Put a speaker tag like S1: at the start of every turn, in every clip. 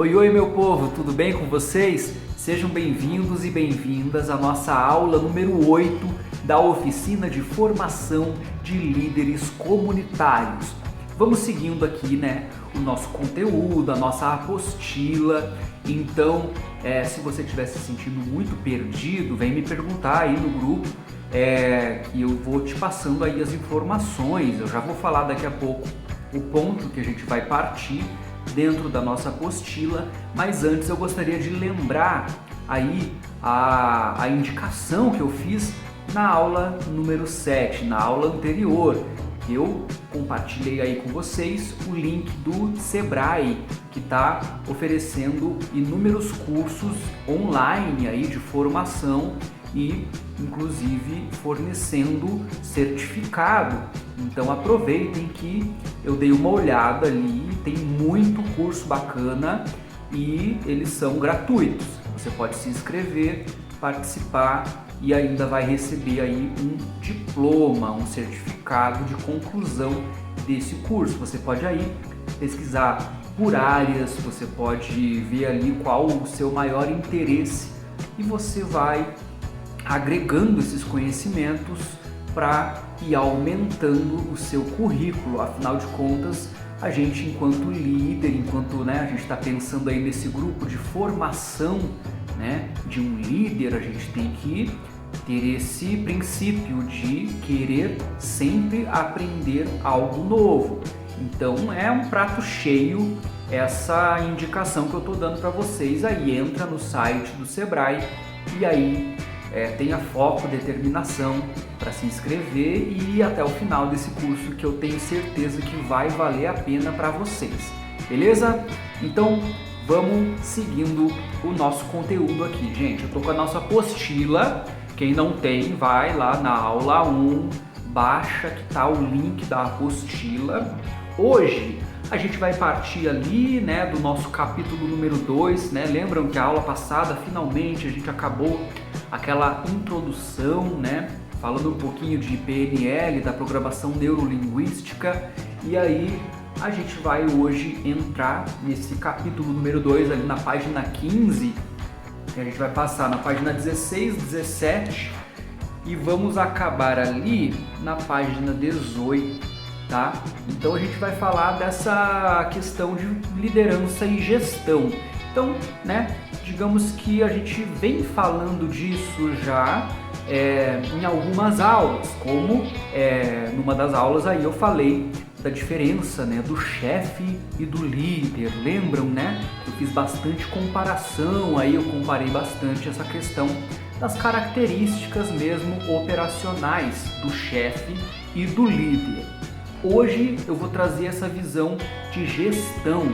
S1: Oi, oi meu povo, tudo bem com vocês? Sejam bem-vindos e bem-vindas à nossa aula número 8 da oficina de formação de líderes comunitários. Vamos seguindo aqui, o nosso conteúdo, a nossa apostila. Então, se você estiver se sentindo muito perdido, vem me perguntar aí no grupo, que eu vou te passando aí as informações. Eu já vou falar daqui a pouco o ponto que a gente vai partir dentro da nossa apostila, mas antes eu gostaria de lembrar aí a indicação que eu fiz na aula número 7, na aula anterior. Eu compartilhei aí com vocês o link do Sebrae, que está oferecendo inúmeros cursos online aí de formação e inclusive fornecendo certificado. Então aproveitem que eu dei uma olhada ali, tem muito curso bacana e eles são gratuitos. Você pode se inscrever, participar e ainda vai receber aí um diploma, um certificado de conclusão desse curso. Você pode aí pesquisar por áreas, você pode ver ali qual o seu maior interesse e você vai agregando esses conhecimentos para ir aumentando o seu currículo. Afinal de contas, a gente enquanto líder, enquanto a gente está pensando aí nesse grupo de formação de um líder, a gente tem que ter esse princípio de querer sempre aprender algo novo. Então é um prato cheio essa indicação que eu estou dando para vocês. Aí entra no site do Sebrae e aí tenha foco, determinação para se inscrever e ir até o final desse curso, que eu tenho certeza que vai valer a pena para vocês, beleza? Então vamos seguindo o nosso conteúdo aqui, gente. Eu tô com a nossa apostila. Quem não tem, vai lá na aula 1, baixa que tá o link da apostila. Hoje a gente vai partir ali, do nosso capítulo número 2, Lembram que a aula passada, finalmente, a gente acabou aquela introdução, falando um pouquinho de PNL, da programação neurolinguística, e aí a gente vai hoje entrar nesse capítulo número 2, ali na página 15, que a gente vai passar na página 16, 17, e vamos acabar ali na página 18. Tá? Então a gente vai falar dessa questão de liderança e gestão. Então, digamos que a gente vem falando disso já em algumas aulas, como numa das aulas aí eu falei da diferença do chefe e do líder. Lembram, Eu fiz bastante comparação, aí eu comparei bastante essa questão das características mesmo operacionais do chefe e do líder. Hoje eu vou trazer essa visão de gestão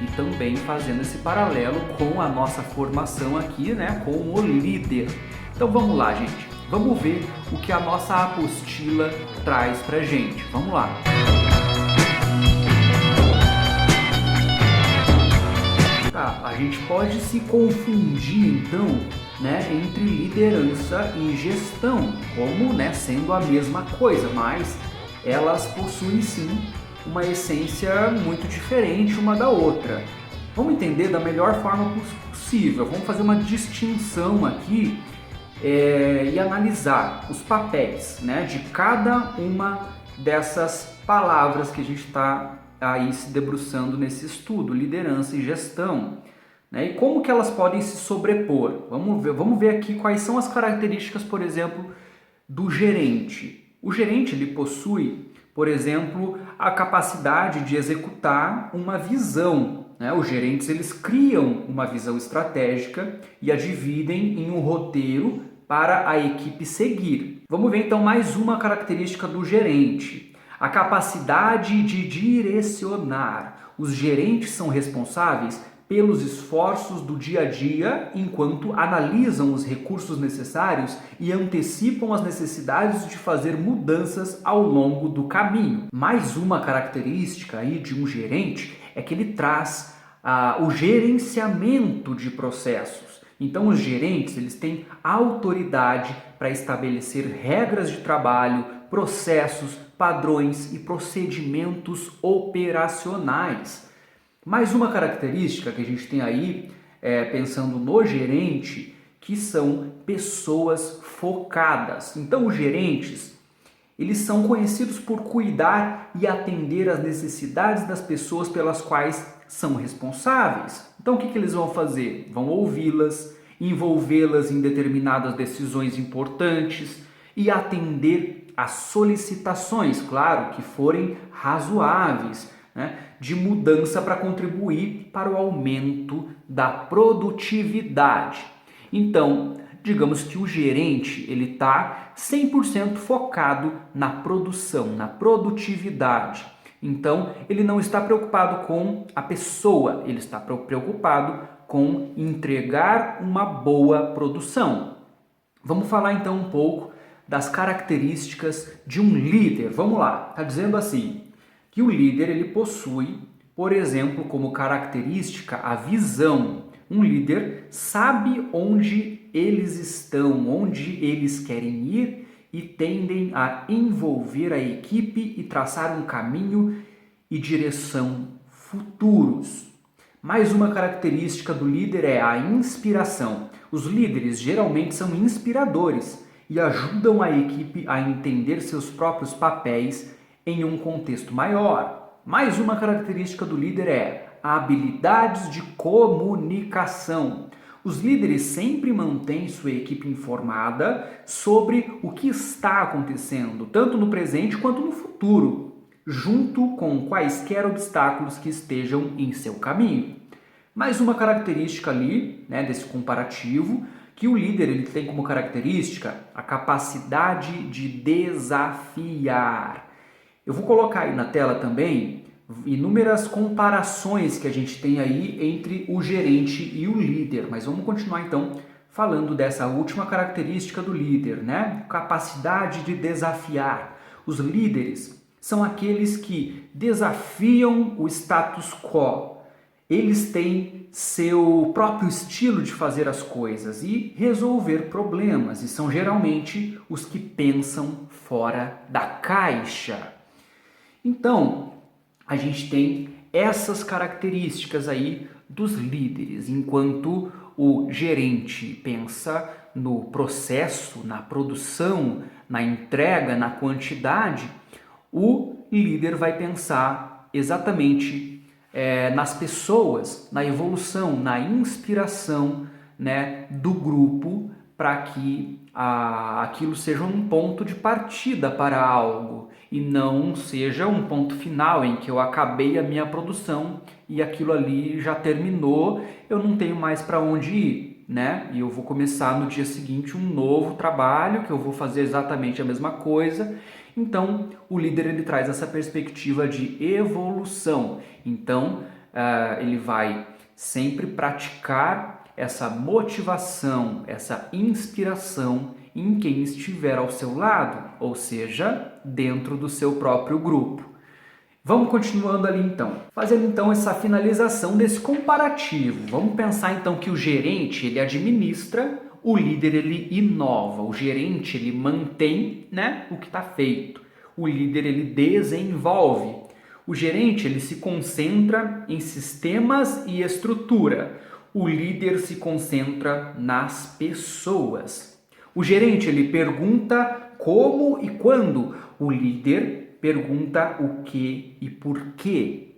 S1: e também fazendo esse paralelo com a nossa formação aqui, com o líder. Então vamos lá, gente. Vamos ver o que a nossa apostila traz pra gente. Vamos lá. Tá, a gente pode se confundir então, entre liderança e gestão, como, sendo a mesma coisa, mas elas possuem sim uma essência muito diferente uma da outra. Vamos entender da melhor forma possível, vamos fazer uma distinção aqui e analisar os papéis de cada uma dessas palavras que a gente está aí se debruçando nesse estudo, liderança e gestão. E como que elas podem se sobrepor? Vamos ver aqui quais são as características, por exemplo, do gerente. O gerente ele possui, por exemplo, a capacidade de executar uma visão. Os gerentes eles criam uma visão estratégica e a dividem em um roteiro para a equipe seguir. Vamos ver então mais uma característica do gerente: a capacidade de direcionar. Os gerentes são responsáveis pelos esforços do dia a dia, enquanto analisam os recursos necessários e antecipam as necessidades de fazer mudanças ao longo do caminho. Mais uma característica aí de um gerente é que ele traz o gerenciamento de processos. Então os gerentes eles têm autoridade para estabelecer regras de trabalho, processos, padrões e procedimentos operacionais. Mais uma característica que a gente tem aí, pensando no gerente, que são pessoas focadas. Então, os gerentes, eles são conhecidos por cuidar e atender às necessidades das pessoas pelas quais são responsáveis. Então, o que eles vão fazer? Vão ouvi-las, envolvê-las em determinadas decisões importantes e atender às solicitações, claro, que forem razoáveis, né, de mudança para contribuir para o aumento da produtividade. Então, digamos que o gerente ele está 100% focado na produção, na produtividade. Então, ele não está preocupado com a pessoa, ele está preocupado com entregar uma boa produção. Vamos falar então um pouco das características de um líder. Vamos lá, está dizendo assim, que o líder ele possui, por exemplo, como característica a visão. Um líder sabe onde eles estão, onde eles querem ir e tendem a envolver a equipe e traçar um caminho e direção futuros. Mais uma característica do líder é a inspiração. Os líderes geralmente são inspiradores e ajudam a equipe a entender seus próprios papéis em um contexto maior. Mais uma característica do líder é habilidades de comunicação. Os líderes sempre mantêm sua equipe informada sobre o que está acontecendo, tanto no presente quanto no futuro, junto com quaisquer obstáculos que estejam em seu caminho. Mais uma característica ali, né, desse comparativo, que o líder ele tem como característica a capacidade de desafiar. Eu vou colocar aí na tela também inúmeras comparações que a gente tem aí entre o gerente e o líder, mas vamos continuar então falando dessa última característica do líder, né? Capacidade de desafiar. Os líderes são aqueles que desafiam o status quo. Eles têm seu próprio estilo de fazer as coisas e resolver problemas, e são geralmente os que pensam fora da caixa. Então, a gente tem essas características aí dos líderes, enquanto o gerente pensa no processo, na produção, na entrega, na quantidade, o líder vai pensar exatamente nas pessoas, na evolução, na inspiração, né, do grupo para que aquilo seja um ponto de partida para algo e não seja um ponto final em que eu acabei a minha produção e aquilo ali já terminou, eu não tenho mais para onde ir, né? E eu vou começar no dia seguinte um novo trabalho que eu vou fazer exatamente a mesma coisa. Então, o líder ele traz essa perspectiva de evolução. Então, ele vai sempre praticar essa motivação, essa inspiração em quem estiver ao seu lado, ou seja, dentro do seu próprio grupo. Vamos continuando ali então, fazendo então essa finalização desse comparativo. Vamos pensar então que o gerente ele administra, o líder ele inova, o gerente ele mantém, né, o que está feito, o líder ele desenvolve, o gerente ele se concentra em sistemas e estrutura, o líder se concentra nas pessoas. O gerente ele pergunta como e quando, o líder pergunta o que e por quê.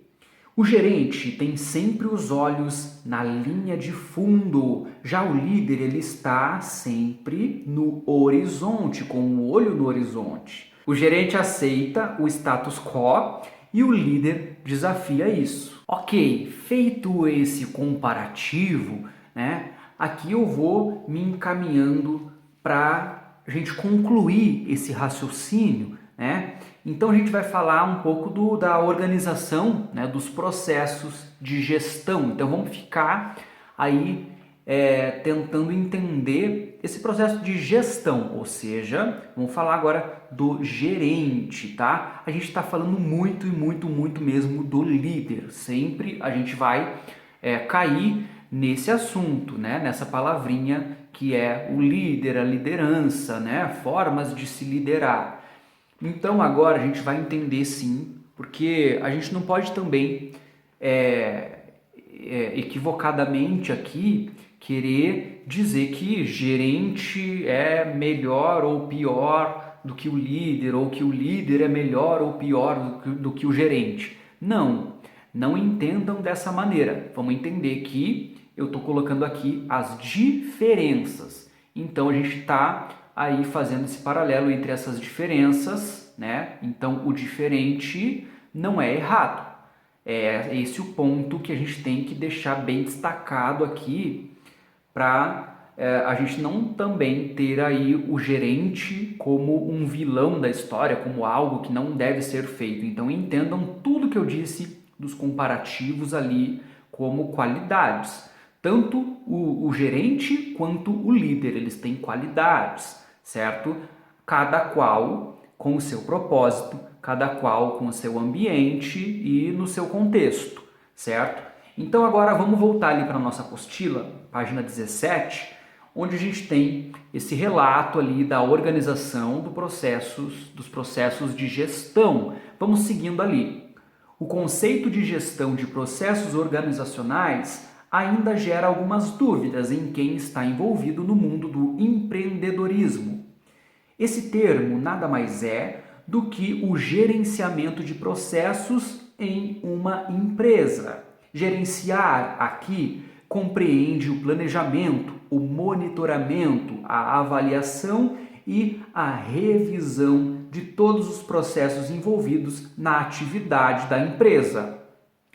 S1: O gerente tem sempre os olhos na linha de fundo, já o líder ele está sempre no horizonte, com o olho no horizonte. O gerente aceita o status quo e o líder desafia isso. Ok, feito esse comparativo, né, aqui eu vou me encaminhando para a gente concluir esse raciocínio, né? Então a gente vai falar um pouco da organização, né, dos processos de gestão. Então vamos ficar aí tentando entender esse processo de gestão, ou seja, vamos falar agora do gerente, tá? A gente está falando muito mesmo do líder. Sempre a gente vai cair nesse assunto, né? Nessa palavrinha que é o líder, a liderança, né? Formas de se liderar. Então agora a gente vai entender sim, porque a gente não pode também equivocadamente aqui querer dizer que gerente é melhor ou pior do que o líder, ou que o líder é melhor ou pior do que o gerente. Não, não entendam dessa maneira. Vamos entender que eu estou colocando aqui as diferenças. Então a gente está aí fazendo esse paralelo entre essas diferenças, né? Então o diferente não é errado. É esse o ponto que a gente tem que deixar bem destacado aqui para a gente não também ter aí o gerente como um vilão da história, como algo que não deve ser feito. Então entendam tudo que eu disse dos comparativos ali como qualidades. Tanto o gerente quanto o líder, eles têm qualidades, certo? Cada qual com o seu propósito, cada qual com o seu ambiente e no seu contexto, certo? Então agora vamos voltar ali para a nossa apostila, página 17, onde a gente tem esse relato ali da organização dos processos de gestão. Vamos seguindo ali. O conceito de gestão de processos organizacionais ainda gera algumas dúvidas em quem está envolvido no mundo do empreendedorismo. Esse termo nada mais é do que o gerenciamento de processos em uma empresa. Gerenciar aqui compreende o planejamento, o monitoramento, a avaliação e a revisão de todos os processos envolvidos na atividade da empresa.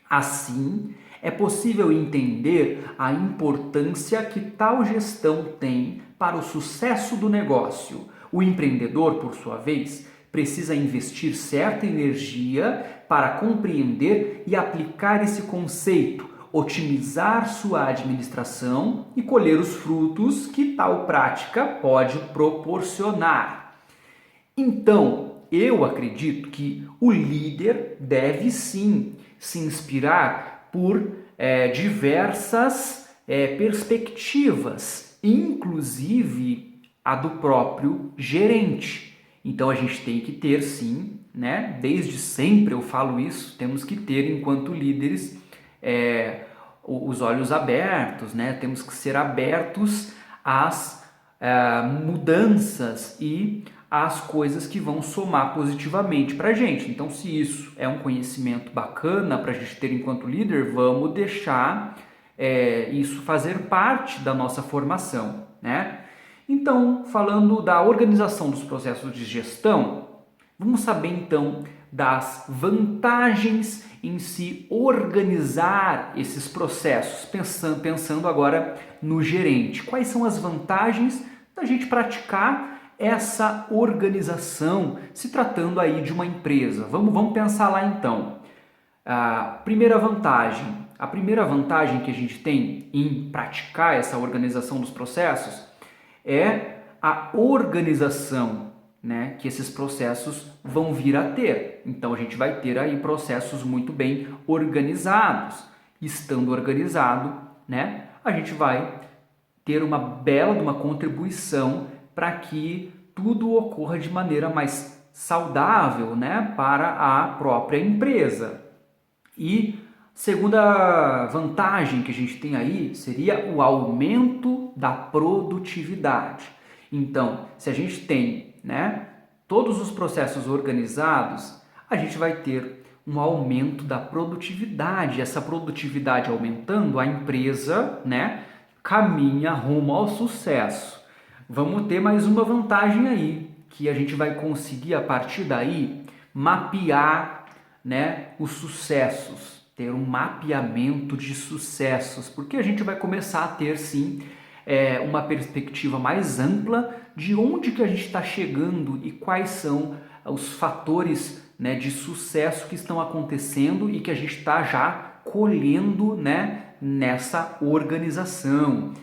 S1: Assim, é possível entender a importância que tal gestão tem para o sucesso do negócio. O empreendedor, por sua vez, precisa investir certa energia para compreender e aplicar esse conceito, otimizar sua administração e colher os frutos que tal prática pode proporcionar. Então, eu acredito que o líder deve sim se inspirar por diversas perspectivas, inclusive a do próprio gerente. Então a gente tem que ter sim, né? Desde sempre eu falo isso, temos que ter enquanto líderes os olhos abertos, né? Temos que ser abertos às mudanças e às coisas que vão somar positivamente para a gente. Então, se isso é um conhecimento bacana para a gente ter enquanto líder, vamos deixar isso fazer parte da nossa formação, né? Então, falando da organização dos processos de gestão, vamos saber então das vantagens em se organizar esses processos, pensando agora no gerente. Quais são as vantagens da gente praticar essa organização, se tratando aí de uma empresa? Vamos pensar lá então. A primeira vantagem que a gente tem em praticar essa organização dos processos é a organização, né, que esses processos vão vir a ter. Então a gente vai ter aí processos muito bem organizados. Estando organizado, né, a gente vai ter uma bela contribuição para que tudo ocorra de maneira mais saudável, né, para a própria empresa. E segunda vantagem que a gente tem aí seria o aumento da produtividade. Então, se a gente tem, né, todos os processos organizados, a gente vai ter um aumento da produtividade. Essa produtividade aumentando, a empresa, né, caminha rumo ao sucesso. Vamos ter mais uma vantagem aí, que a gente vai conseguir a partir daí mapear, né, os sucessos, ter um mapeamento de sucessos, porque a gente vai começar a ter sim uma perspectiva mais ampla de onde que a gente está chegando e quais são os fatores, né, de sucesso que estão acontecendo e que a gente está já colhendo, né, nessa organização.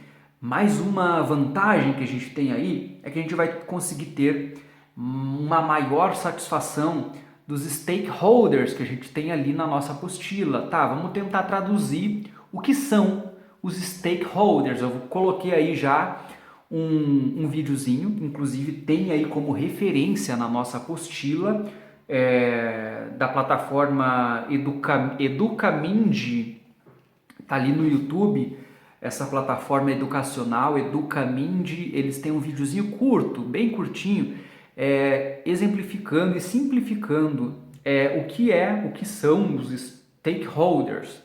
S1: Mais uma vantagem que a gente tem aí é que a gente vai conseguir ter uma maior satisfação dos stakeholders que a gente tem ali na nossa apostila. Tá, vamos tentar traduzir o que são os stakeholders. Eu coloquei aí já um videozinho, inclusive tem aí como referência na nossa apostila da plataforma Educamind, Tá ali no YouTube, essa plataforma educacional, Educamind, eles têm um videozinho curto, bem curtinho, exemplificando e simplificando o que são os stakeholders.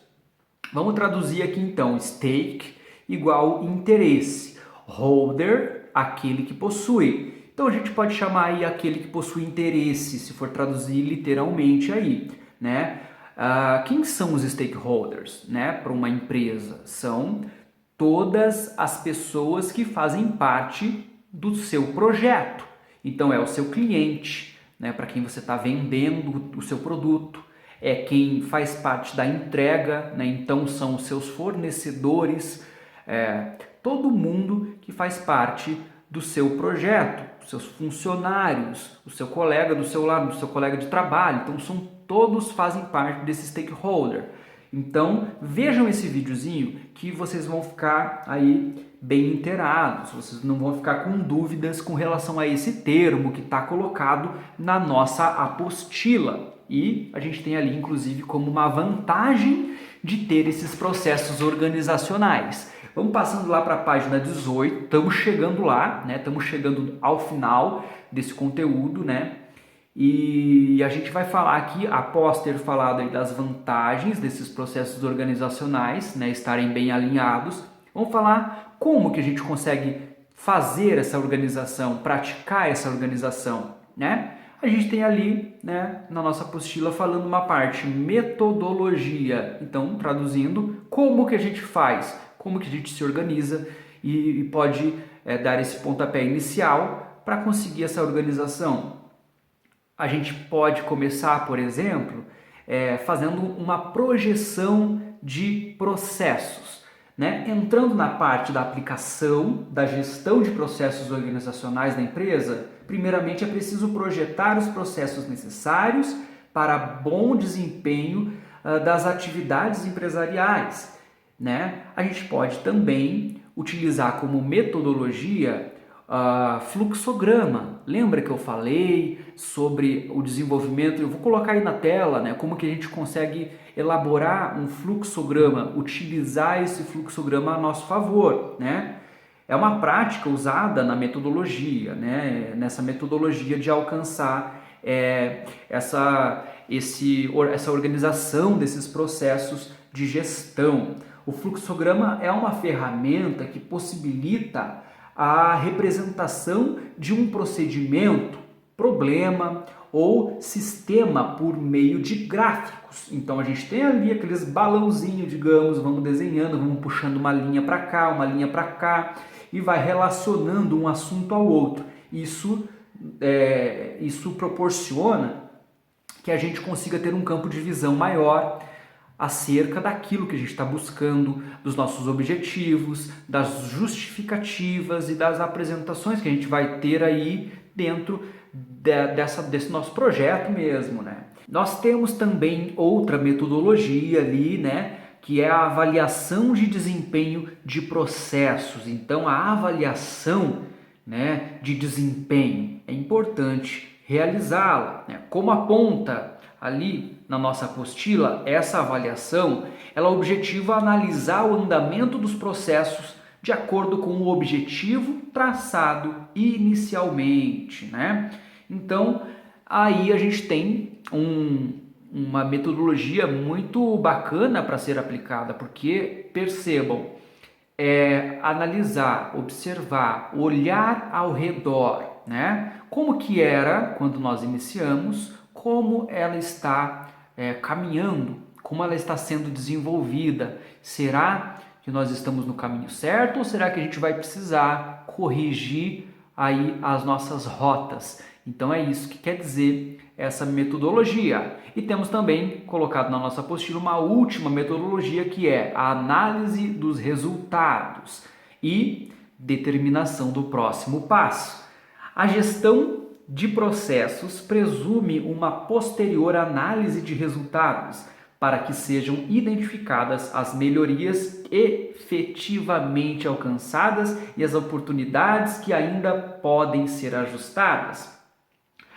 S1: Vamos traduzir aqui então, stake igual interesse, holder, aquele que possui. Então a gente pode chamar aí aquele que possui interesse, se for traduzir literalmente aí, né? Quem são os stakeholders, né, para uma empresa? São todas as pessoas que fazem parte do seu projeto. Então é o seu cliente, né, para quem você está vendendo o seu produto, é quem faz parte da entrega, né, então são os seus fornecedores, todo mundo que faz parte do seu projeto, os seus funcionários, o seu colega do seu lado, o seu colega de trabalho, então todos fazem parte desse stakeholder. Então vejam esse videozinho que vocês vão ficar aí bem inteirados, vocês não vão ficar com dúvidas com relação a esse termo que está colocado na nossa apostila. E a gente tem ali inclusive como uma vantagem de ter esses processos organizacionais. Vamos passando lá para a página 18, estamos chegando lá, né? Estamos chegando ao final desse conteúdo, né? E a gente vai falar aqui, após ter falado aí das vantagens desses processos organizacionais, né, estarem bem alinhados, vamos falar como que a gente consegue fazer essa organização, praticar essa organização, né? A gente tem ali, né, na nossa apostila falando uma parte metodologia, então traduzindo como que a gente faz, como que a gente se organiza e pode dar esse pontapé inicial para conseguir essa organização. A gente pode começar, por exemplo, fazendo uma projeção de processos, né? Entrando na parte da aplicação, da gestão de processos organizacionais da empresa, primeiramente é preciso projetar os processos necessários para bom desempenho das atividades empresariais, né? A gente pode também utilizar como metodologia fluxograma. Lembra que eu falei sobre o desenvolvimento? Eu vou colocar aí na tela, né, como que a gente consegue elaborar um fluxograma, utilizar esse fluxograma a nosso favor, né? É uma prática usada na metodologia, né? Nessa metodologia de alcançar essa organização desses processos de gestão. O fluxograma é uma ferramenta que possibilita a representação de um procedimento, problema ou sistema por meio de gráficos. Então a gente tem ali aqueles balãozinhos, digamos, vamos desenhando, vamos puxando uma linha para cá, uma linha para cá e vai relacionando um assunto ao outro. Isso proporciona que a gente consiga ter um campo de visão maior acerca daquilo que a gente está buscando, dos nossos objetivos, das justificativas e das apresentações que a gente vai ter aí dentro desse nosso projeto mesmo, né? Nós temos também outra metodologia ali, né, que é a avaliação de desempenho de processos. Então, a avaliação, né, de desempenho é importante realizá-la, né? Como aponta ali na nossa apostila, essa avaliação, ela objetiva analisar o andamento dos processos de acordo com o objetivo traçado inicialmente, né? Então, aí a gente tem uma metodologia muito bacana para ser aplicada, porque, percebam, analisar, observar, olhar ao redor, né? Como que era quando nós iniciamos, como ela está caminhando, como ela está sendo desenvolvida. Será que nós estamos no caminho certo ou será que a gente vai precisar corrigir aí as nossas rotas? Então é isso que quer dizer essa metodologia. E temos também colocado na nossa apostila uma última metodologia que é a análise dos resultados e determinação do próximo passo. A gestão de processos presume uma posterior análise de resultados para que sejam identificadas as melhorias efetivamente alcançadas e as oportunidades que ainda podem ser ajustadas.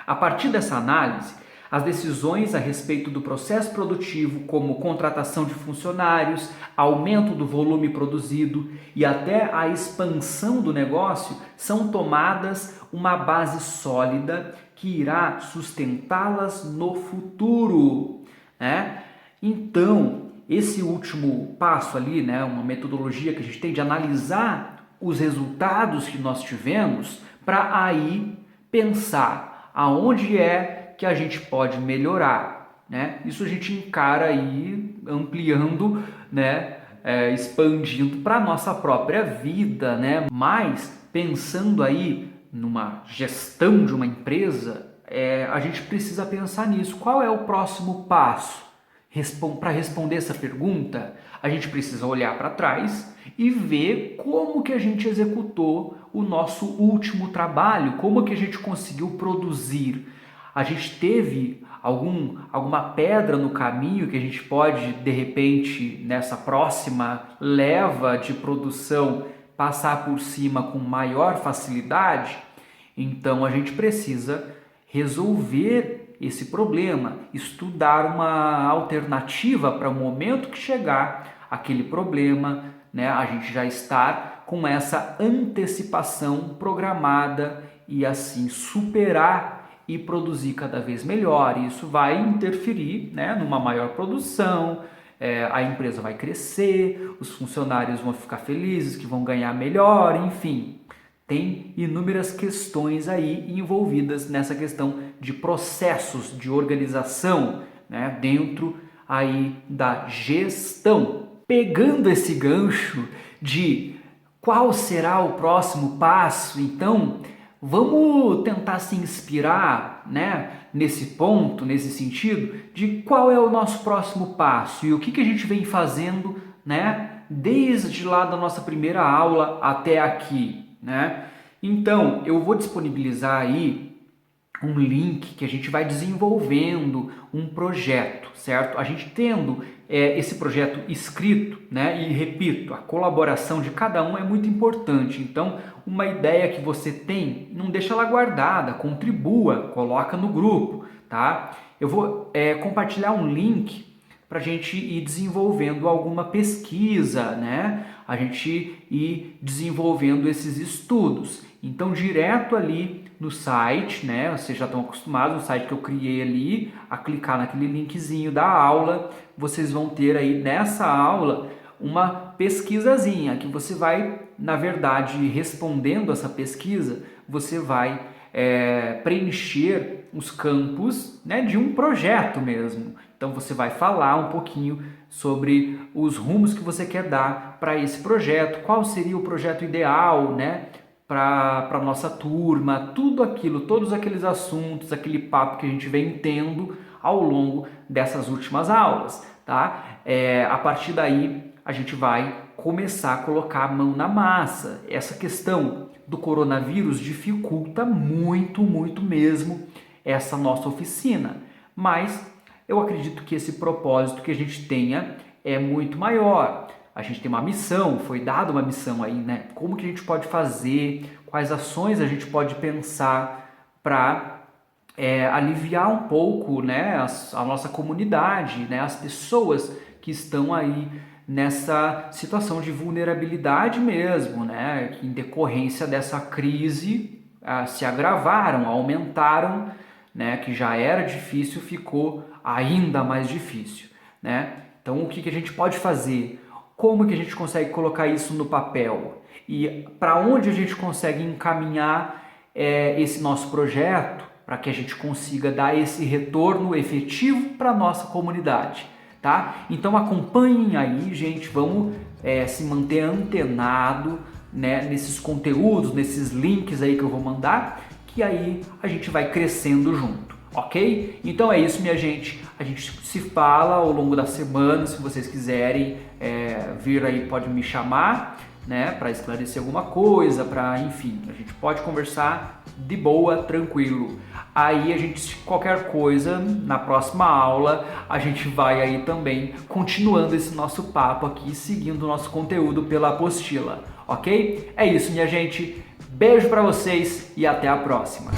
S1: A partir dessa análise, As decisões a respeito do processo produtivo, como contratação de funcionários, aumento do volume produzido e até a expansão do negócio, são tomadas uma base sólida que irá sustentá-las no futuro, né? Então, esse último passo ali, né, uma metodologia que a gente tem de analisar os resultados que nós tivemos para aí pensar aonde é que a gente pode melhorar, né? Isso a gente encara aí ampliando, né, expandindo para a nossa própria vida, né? Mas pensando aí numa gestão de uma empresa, a gente precisa pensar nisso. Qual é o próximo passo? Para responder essa pergunta, a gente precisa olhar para trás e ver como que a gente executou o nosso último trabalho, como que a gente conseguiu produzir. A gente teve alguma pedra no caminho que a gente pode, de repente, nessa próxima leva de produção, passar por cima com maior facilidade? Então a gente precisa resolver esse problema, estudar uma alternativa para o momento que chegar aquele problema, né? A gente já estar com essa antecipação programada e assim superar e produzir cada vez melhor. Isso vai interferir, né, numa maior produção, a empresa vai crescer, os funcionários vão ficar felizes, que vão ganhar melhor, enfim. Tem inúmeras questões aí envolvidas nessa questão de processos de organização, né, dentro aí da gestão. Pegando esse gancho de qual será o próximo passo, então vamos tentar se inspirar, né, nesse ponto, nesse sentido, de qual é o nosso próximo passo e o que a gente vem fazendo, né, desde lá da nossa primeira aula até aqui, né? Então, eu vou disponibilizar aí um link que a gente vai desenvolvendo um projeto, certo? A gente tendo esse projeto escrito, né? E repito, a colaboração de cada um é muito importante. Então, uma ideia que você tem, não deixa ela guardada, contribua, coloca no grupo, tá? Eu vou compartilhar um link para a gente ir desenvolvendo alguma pesquisa, né? A gente ir desenvolvendo esses estudos. Então, direto ali no site, né? Vocês já estão acostumados, no site que eu criei ali, a clicar naquele linkzinho da aula, vocês vão ter aí nessa aula uma pesquisazinha que você vai, na verdade, respondendo essa pesquisa, você vai preencher os campos, né, de um projeto mesmo. Então você vai falar um pouquinho sobre os rumos que você quer dar para esse projeto, qual seria o projeto ideal, né, para a nossa turma, tudo aquilo, todos aqueles assuntos, aquele papo que a gente vem tendo ao longo dessas últimas aulas, tá? A partir daí a gente vai começar a colocar a mão na massa. Essa questão do coronavírus dificulta muito, muito mesmo essa nossa oficina, mas eu acredito que esse propósito que a gente tenha é muito maior. A gente tem uma missão, foi dada uma missão aí, né? Como que a gente pode fazer, quais ações a gente pode pensar para aliviar um pouco, né, a nossa comunidade, né, as pessoas que estão aí nessa situação de vulnerabilidade mesmo, né, que em decorrência dessa crise se agravaram, aumentaram, né, que já era difícil, ficou ainda mais difícil, né? Então, o que a gente pode fazer? Como que a gente consegue colocar isso no papel? E para onde a gente consegue encaminhar esse nosso projeto para que a gente consiga dar esse retorno efetivo para a nossa comunidade, tá? Então, acompanhem aí, gente, vamos se manter antenado, né, nesses conteúdos, nesses links aí que eu vou mandar, que aí a gente vai crescendo junto, ok? Então é isso, minha gente. A gente se fala ao longo da semana. Se vocês quiserem vir aí, pode me chamar, né, para esclarecer alguma coisa, enfim, a gente pode conversar de boa, tranquilo. Aí a gente, qualquer coisa, na próxima aula, a gente vai aí também continuando esse nosso papo aqui, seguindo o nosso conteúdo pela apostila, ok? É isso, minha gente. Beijo para vocês e até a próxima.